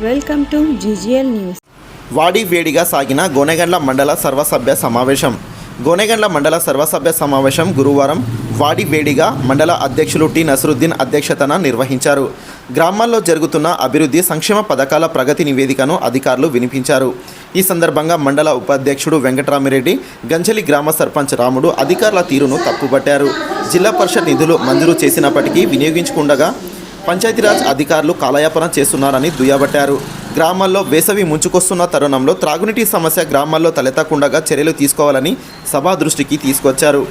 Welcome to GGL news. వాడి వేడిగా సాగిన గోనెగండ్ల మండల సర్వసభ్య సమావేశం. గోనెగండ్ల మండల సర్వసభ్య సమావేశం గురువారం వాడి వేడిగా మండల అధ్యక్షులు టి నసరుద్దీన్ అధ్యక్షతన నిర్వహించారు. గ్రామాల్లో జరుగుతున్న అభివృద్ధి సంక్షేమ పథకాల ప్రగతి నివేదికను అధికారులు వినిపించారు. ఈ సందర్భంగా మండల ఉపాధ్యక్షుడు వెంకటరామిరెడ్డి, గంజలి గ్రామ సర్పంచ్ రాముడు అధికారుల తీరును తప్పుపట్టారు. జిల్లా పరిషత్ నిధులు మంజూరు చేసినప్పటికీ వినియోగించకుండా పంచాయతీరాజ్ అధికారులు కాలయాపన చేస్తున్నారని దుయ్యబట్టారు. గ్రామాల్లో వేసవి ముంచుకొస్తున్న తరుణంలో త్రాగునీటి సమస్య గ్రామాల్లో తలెత్తకుండా చర్యలు తీసుకోవాలని సభా దృష్టికి తీసుకొచ్చారు.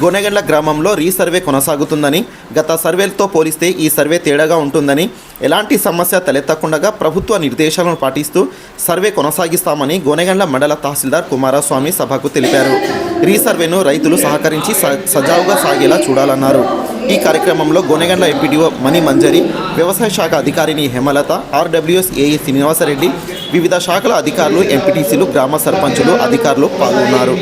గోనెగండ్ల గ్రామంలో రీసర్వే కొనసాగుతుందని, గత సర్వేలతో పోలిస్తే ఈ సర్వే తేడాగా ఉంటుందని, ఎలాంటి సమస్య తలెత్తకుండా ప్రభుత్వ నిర్దేశాలను పాటిస్తూ సర్వే కొనసాగిస్తామని గోనెగండ్ల మండల తహసీల్దార్ కుమారస్వామి సభకు తెలిపారు. రీసర్వేను రైతులు సహకరించి సజావుగా సాగేలా చూడాలన్నారు. ఈ కార్యక్రమంలో గోనెగండ్ల ఎంపీడీఓ మణి మంజరి, వ్యవసాయ శాఖ అధికారిని హేమలత, ఆర్డబ్ల్యూఎస్ ఏఈ శ్రీనివాసరెడ్డి, వివిధ శాఖల అధికారులు, ఎంపీటీసీలు, గ్రామ సర్పంచులు, అధికారులు పాల్గొన్నారు.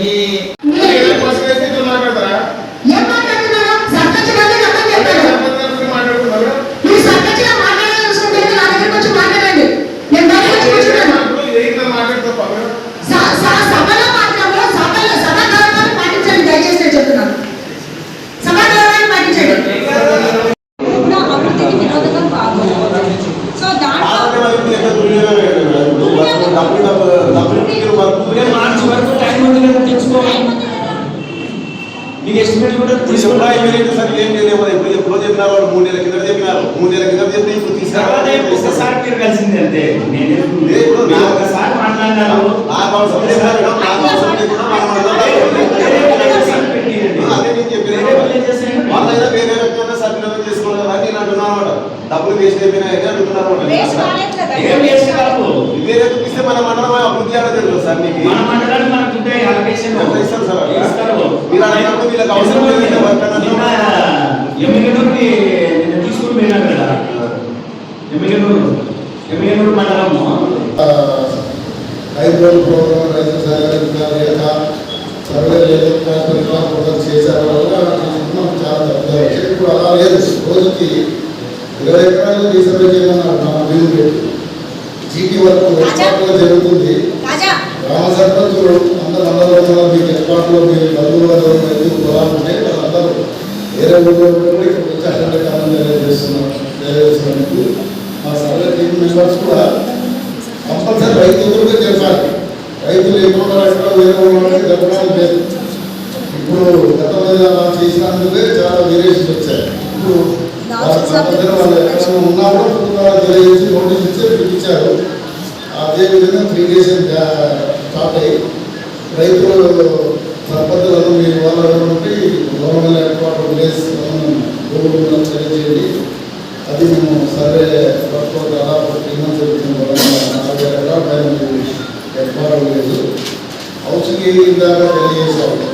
మీకు ఎస్టిమేట్ కూడా తీసుకోవాలి సార్. ఏం చేయలేము. ఇప్పుడు ఎప్పుడో చెప్పినారు, 3 నెలల కింద చెప్పినారు. 3 నెలల కింద చెప్తే ఇప్పుడు తీసుకురావాలి కలిసింది అంతే. ఒకసారి మాట్లాడినారు. వాళ్ళైనా వేరే వ్యక్తులు సర్టిఫికేట్ చేసుకోవాలి కదా నేను అంటున్నాను. డబ్బులు వేస్ట్ అయిపోయినా అంటున్నారు. వేరే ఇస్తే మన మండలం అభివృద్ధి అనేది తెలుసు సార్. మీకు మన మండలానికి మనకు ఉంటాయి అలొకేషన్ ఇస్తారు సార్. మీరు అన్నప్పుడు వీళ్ళకి అవసరం లేదు. ఎమ్మిగనూరుకి నేను తీసుకుని పోయినాను కదా. ఎమ్మిగనూరు మండలము 5 రోజుల ప్రోగ్రాం రైతు సర్వే చేశారు వల్ల చాలా తప్పుగా వచ్చాయి. ఇప్పుడు అలా లేదు. రోజుకి 20 ఎకరాలు రీసర్వే చేయమన్నారు. మన బిల్లు పెట్టి జీటీ వరకు ఏర్పాటులో జరుగుతుంది. గ్రామ సర్పంచులు అందరూ మీకు ఏర్పాటులో మీ బంధువులు పొలాలు ఉంటే వాళ్ళందరూ వేరే ఊళ్ళో కూడా ఇక్కడ వచ్చి కాలం తెలియజేస్తున్నందుకు మా సర్వే టీం మెంబర్స్ కూడా కంపల్సరీ రైతులతో చెప్పాలి. రైతులు ఎక్కువ వేరే ఊళ్ళో జరపడానికి లేదు. ఇప్పుడు గతంలో చేసినందుకే చాలా వేరియేషన్స్ వచ్చాయి. ఇప్పుడు వాళ్ళు ఎక్కడ ఉన్నా కూడా ప్రభుత్వాలు తెలియజేసి నోటీస్ ఇచ్చి పిలిపించారు. అదేవిధంగా 3 days స్టార్ట్ అయ్యి రైతులు సర్పంచులను మీ వాళ్ళ నుండి గవర్నమెంట్ ఏర్పాటు విలేజ్ గవర్నమెంట్ తెలియజేయండి. అది మేము సర్వే వర్క్ దాదాపు 3 months జరుగుతుంది. 40 ఎకరాల పైన ఏర్పాటు లేదు. హౌసింగ్ దాకా తెలియజేసాము.